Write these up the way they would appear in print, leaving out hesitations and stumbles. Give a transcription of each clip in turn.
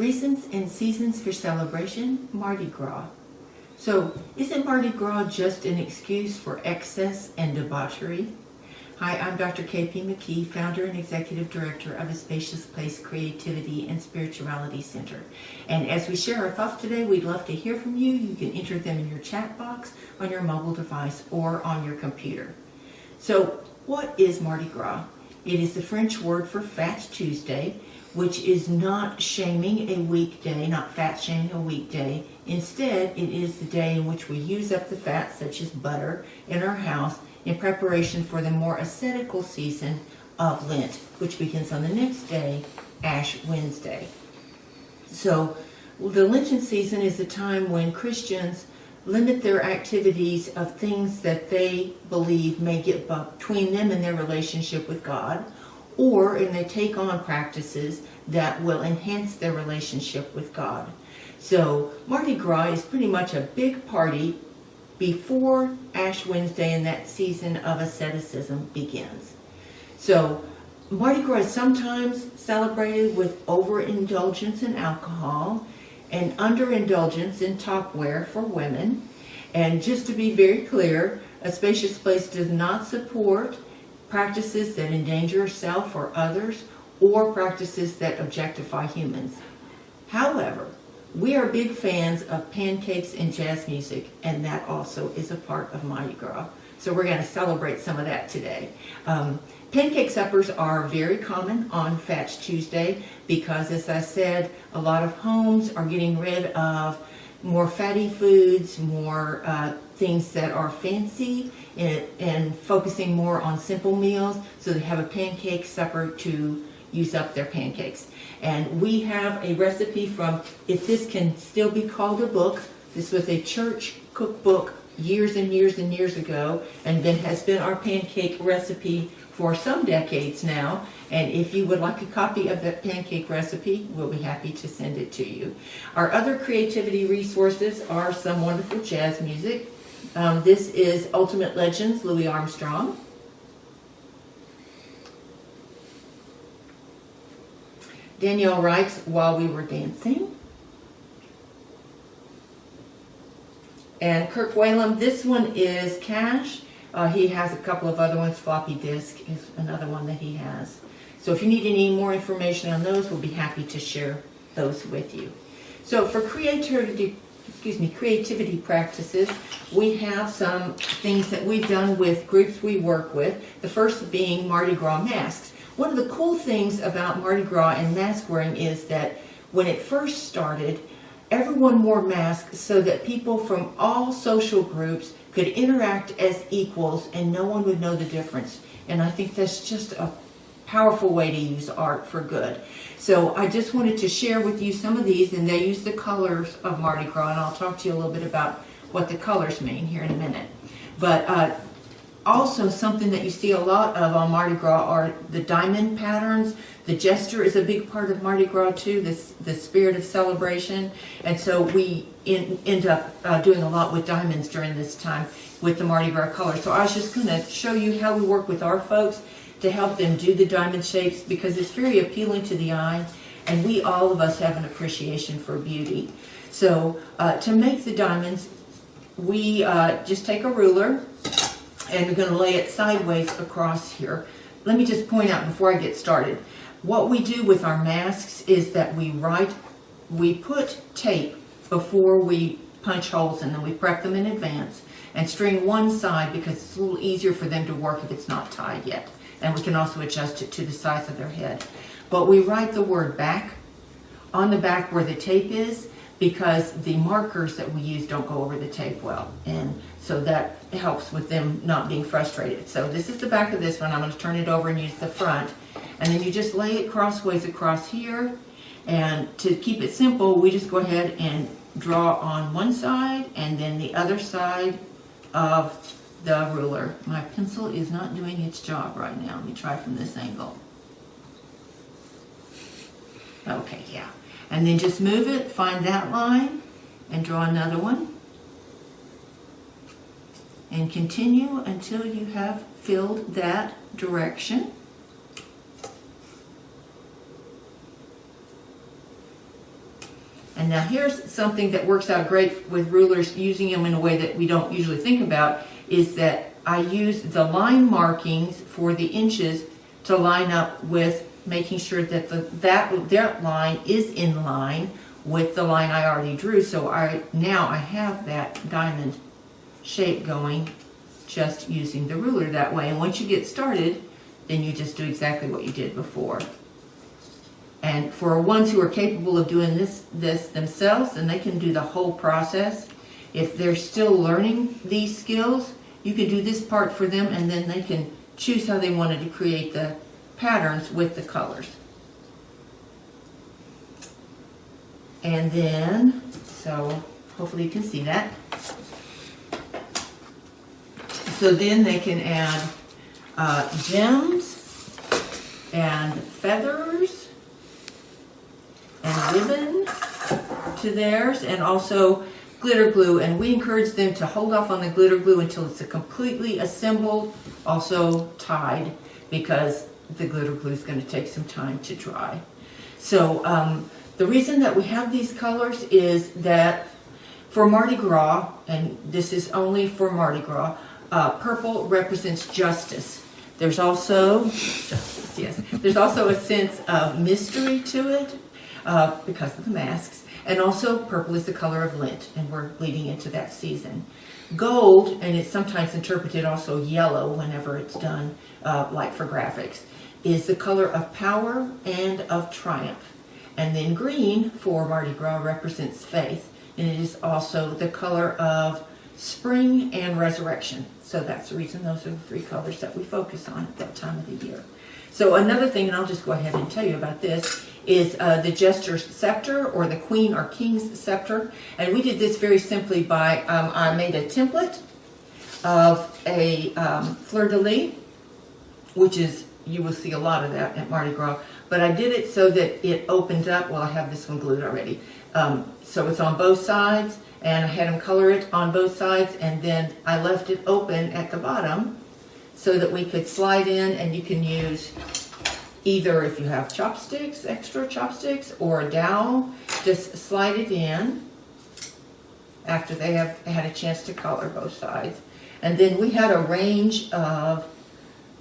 Reasons and seasons for celebration, Mardi Gras. So, isn't Mardi Gras just an excuse for excess and debauchery? Hi, I'm Dr. K.P. McKee, founder and executive director of the Spacious Place Creativity and Spirituality Center. And as we share our thoughts today, we'd love to hear from you. You can enter them in your chat box, on your mobile device, or on your computer. So, what is Mardi Gras? It is the French word for Fat Tuesday, which is not shaming a weekday, not fat shaming a weekday. Instead, it is the day in which we use up the fat, such as butter, in our house in preparation for the more ascetical season of Lent, which begins on the next day, Ash Wednesday. So, the Lenten season is a time when Christians limit their activities of things that they believe may get between them and their relationship with God, and they take on practices that will enhance their relationship with God. So Mardi Gras is pretty much a big party before Ash Wednesday and that season of asceticism begins. So Mardi Gras is sometimes celebrated with overindulgence in alcohol and underindulgence in topwear for women. And just to be very clear, a Spacious Place does not support practices that endanger self or others, or practices that objectify humans. However, we are big fans of pancakes and jazz music, and that also is a part of Mardi Gras. So we're going to celebrate some of that today. Pancake suppers are very common on Fat Tuesday because, as I said, a lot of homes are getting rid of more fatty foods, more things that are fancy, and focusing more on simple meals. So they have a pancake supper to use up their pancakes. And we have a recipe from, if this can still be called a book, this was a church cookbook years and years and years ago, and then has been our pancake recipe for some decades now. And if you would like a copy of that pancake recipe, we'll be happy to send it to you. Our other creativity resources are some wonderful jazz music. This is Ultimate Legends, Louis Armstrong. Danielle Reich's While We Were Dancing. And Kirk Whalum, this one is Cash. He has a couple of other ones. Floppy Disk is another one that he has. So if you need any more information on those, we'll be happy to share those with you. So for creativity practices, we have some things that we've done with groups we work with. The first being Mardi Gras masks. One of the cool things about Mardi Gras and mask wearing is that when it first started, everyone wore masks so that people from all social groups could interact as equals and no one would know the difference. And I think that's just a powerful way to use art for good. So I just wanted to share with you some of these, and they use the colors of Mardi Gras, and I'll talk to you a little bit about what the colors mean here in a minute. But also something that you see a lot of on Mardi Gras are the diamond patterns. The jester is a big part of Mardi Gras too, the spirit of celebration. And so we end up doing a lot with diamonds during this time with the Mardi Gras colors. So I was just going to show you how we work with our folks to help them do the diamond shapes, because it's very appealing to the eye, and all of us have an appreciation for beauty. So to make the diamonds, we just take a ruler, and we're going to lay it sideways across here. Let me just point out before I get started, what we do with our masks is that we put tape before we punch holes in them. We prep them in advance and string one side because it's a little easier for them to work if it's not tied yet. And we can also adjust it to the size of their head. But we write the word back on the back where the tape is, because the markers that we use don't go over the tape well. And so that helps with them not being frustrated. So this is the back of this one. I'm going to turn it over and use the front. And then you just lay it crossways across here. And to keep it simple, we just go ahead and draw on one side and then the other side of the ruler. My pencil is not doing its job right now. Let me try from this angle. Okay, yeah. And then just move it, find that line, and draw another one. And continue until you have filled that direction. And now here's something that works out great with rulers, using them in a way that we don't usually think about, is that I use the line markings for the inches to line up with making sure that that line is in line with the line I already drew. So now I have that diamond shape going just using the ruler that way. And once you get started, then you just do exactly what you did before. And for ones who are capable of doing this themselves, then they can do the whole process. If they're still learning these skills, you can do this part for them, and then they can choose how they wanted to create the patterns with the colors. And then, so hopefully you can see that. So then they can add gems and feathers and ribbon to theirs, and also glitter glue. And we encourage them to hold off on the glitter glue until it's completely assembled, also tied, because the glitter glue is going to take some time to dry. So the reason that we have these colors is that for Mardi Gras, and this is only for Mardi Gras, purple represents justice. There's also there's also a sense of mystery to it because of the masks. And also purple is the color of Lent, and we're leading into that season. Gold, and it's sometimes interpreted also yellow whenever it's done, like for graphics, is the color of power and of triumph. And then green for Mardi Gras represents faith, and it is also the color of spring and resurrection. So that's the reason those are the three colors that we focus on at that time of the year. So another thing, and I'll just go ahead and tell you about this, is the Jester's scepter, or the Queen or King's scepter. And we did this very simply by, I made a template of a fleur-de-lis, which is, you will see a lot of that at Mardi Gras, but I did it so that it opened up. Well, I have this one glued already. So it's on both sides, and I had them color it on both sides, and then I left it open at the bottom so that we could slide in, and you can use either, if you have chopsticks, extra chopsticks, or a dowel, just slide it in after they have had a chance to color both sides. And then we had a range of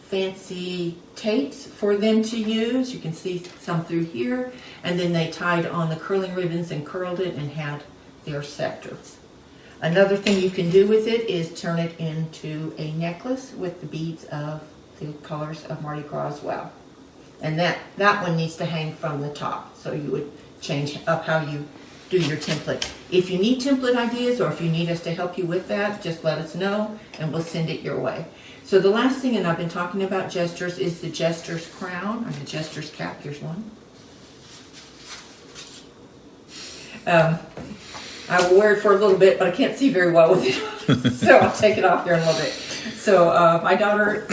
fancy tapes for them to use. You can see some through here. And then they tied on the curling ribbons and curled it and had their scepter. Another thing you can do with it is turn it into a necklace with the beads of the colors of Mardi Gras as well. And that one needs to hang from the top. So you would change up how you do your template. If you need template ideas, or if you need us to help you with that, just let us know and we'll send it your way. So the last thing, and I've been talking about jesters, is the Jester's crown, or the Jester's cap. Here's one. I will wear it for a little bit, but I can't see very well with it. So I'll take it off here in a little bit. So my daughter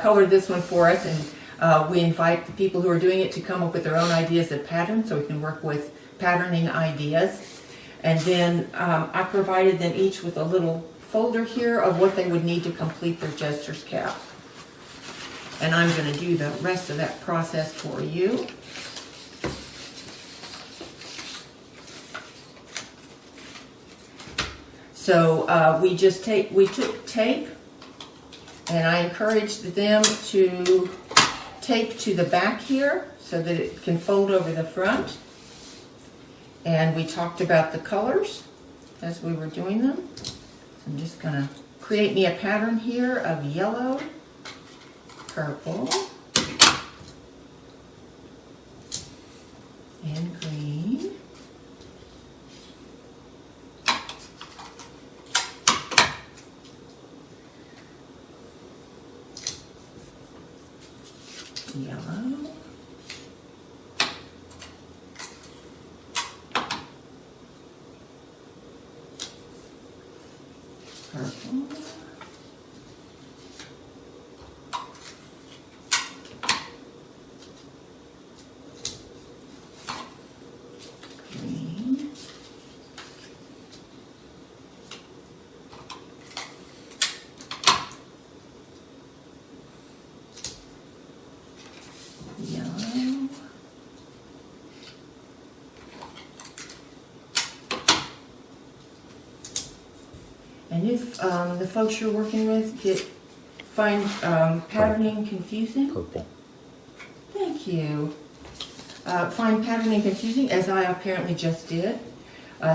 colored this one for us, and we invite the people who are doing it to come up with their own ideas of patterns, so we can work with patterning ideas. And then I provided them each with a little folder here of what they would need to complete their Jester's cap. And I'm going to do the rest of that process for you. So we took tape, and I encouraged them to tape to the back here so that it can fold over the front. And we talked about the colors as we were doing them. I'm just going to create me a pattern here of yellow, purple, and green. Yellow, purple, green, yellow, And if the folks you're working with find patterning confusing, Purple. thank you. Find patterning confusing, as I apparently just did,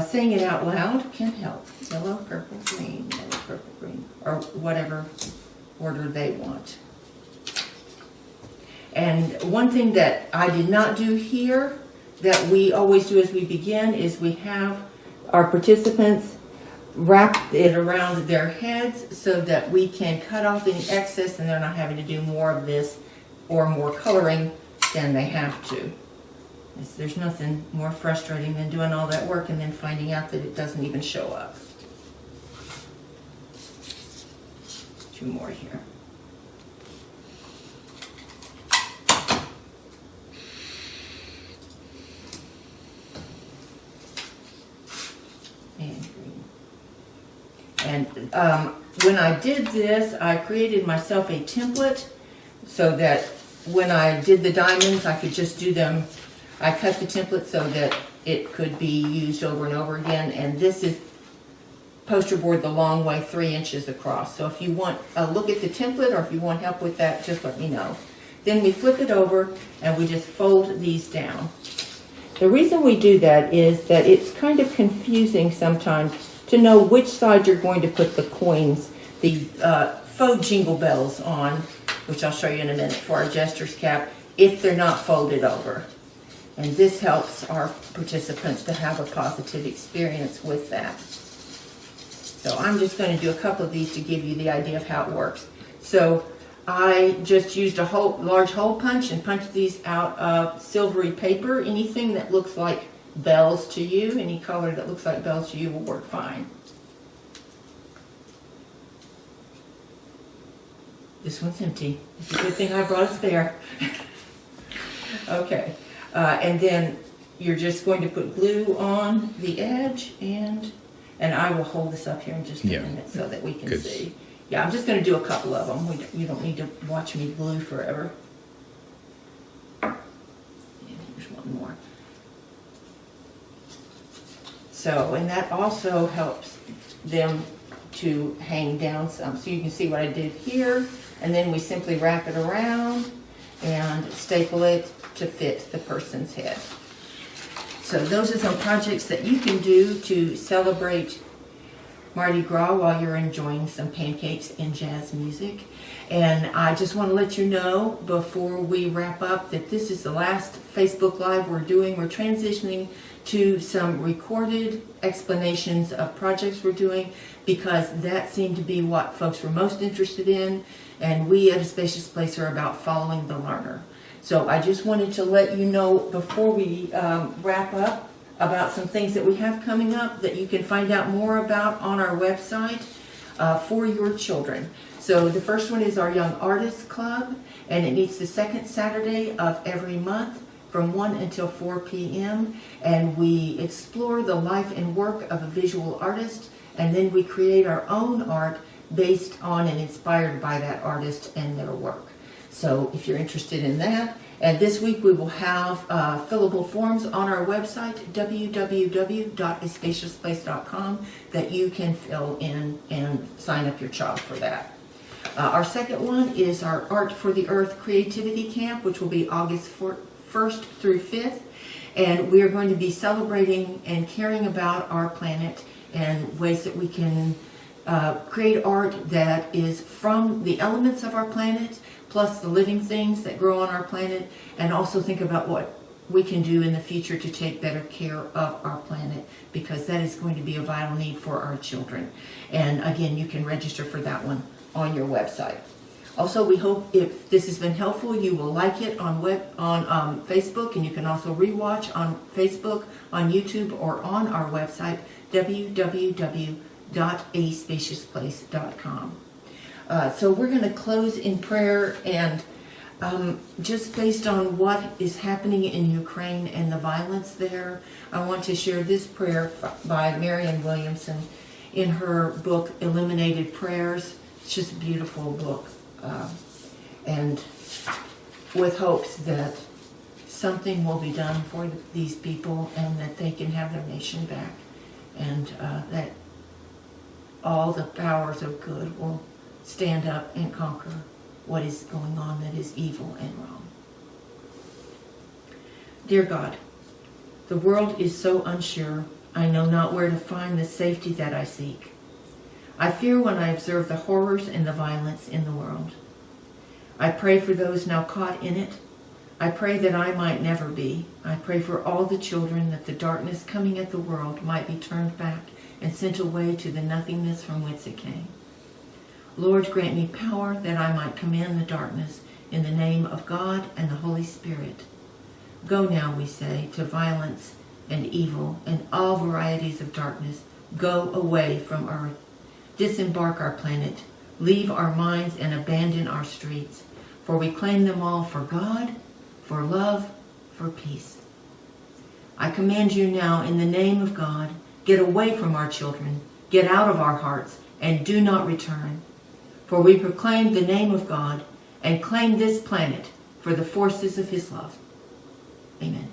saying it out loud can help. Yellow, purple, green, yellow, purple, green, or whatever order they want. And one thing that I did not do here, that we always do as we begin, is we have our participants wrap it around their heads so that we can cut off any excess and they're not having to do more of this or more coloring than they have to. There's nothing more frustrating than doing all that work and then finding out that it doesn't even show up. 2 more here. And green. And when I did this, I created myself a template so that when I did the diamonds, I could just do them. I cut the template so that it could be used over and over again. And this is poster board the long way, 3 inches across. So if you want a look at the template or if you want help with that, just let me know. Then we flip it over and we just fold these down. The reason we do that is that it's kind of confusing sometimes to know which side you're going to put the coins, the faux jingle bells on, which I'll show you in a minute for our Jester's Cap, if they're not folded over. And this helps our participants to have a positive experience with that. So I'm just going to do a couple of these to give you the idea of how it works. So I just used a large hole punch and punched these out of silvery paper. Anything that looks like bells to you, any color that looks like bells to you will work fine. This one's empty. It's a good thing I brought a spare. Okay. And then you're just going to put glue on the edge, and I will hold this up here in just a minute so that we can see. Yeah, I'm just going to do a couple of them. You don't need to watch me glue forever. And here's one more. So, and that also helps them to hang down some. So you can see what I did here, and then we simply wrap it around and staple it to fit the person's head. So those are some projects that you can do to celebrate Mardi Gras while you're enjoying some pancakes and jazz music. And I just want to let you know before we wrap up that this is the last Facebook Live we're doing. We're transitioning to some recorded explanations of projects we're doing because that seemed to be what folks were most interested in, and we at A Spacious Place are about following the learner. So I just wanted to let you know before we wrap up about some things that we have coming up that you can find out more about on our website for your children. So the first one is our Young Artists Club, and it meets the second Saturday of every month from 1 until 4 p.m. And we explore the life and work of a visual artist, and then we create our own art based on and inspired by that artist and their work. So if you're interested in that, and this week we will have fillable forms on our website, www.aspaciousplace.com, that you can fill in and sign up your child for that. Our second one is our Art for the Earth Creativity Camp, which will be August 1st through 5th. And we are going to be celebrating and caring about our planet and ways that we can create art that is from the elements of our planet, plus the living things that grow on our planet, and also think about what we can do in the future to take better care of our planet, because that is going to be a vital need for our children. And again, you can register for that one on your website. Also, we hope if this has been helpful, you will like it on Facebook, and you can also rewatch on Facebook, on YouTube, or on our website, www.aspaciousplace.com. So we're going to close in prayer, and just based on what is happening in Ukraine and the violence there, I want to share this prayer by Marianne Williamson in her book, Illuminated Prayers. It's just a beautiful book, and with hopes that something will be done for these people and that they can have their nation back, and that all the powers of good will stand up and conquer what is going on that is evil and wrong. Dear God, the world is so unsure, I know not where to find the safety that I seek. I fear when I observe the horrors and the violence in the world. I pray for those now caught in it. I pray that I might never be. I pray for all the children, that the darkness coming at the world might be turned back and sent away to the nothingness from whence it came. Lord, grant me power that I might command the darkness in the name of God and the Holy Spirit. Go now, we say, to violence and evil and all varieties of darkness. Go away from earth. Disembark our planet. Leave our minds and abandon our streets. For we claim them all for God, for love, for peace. I command you now in the name of God, get away from our children, get out of our hearts, and do not return. For we proclaim the name of God and claim this planet for the forces of his love. Amen.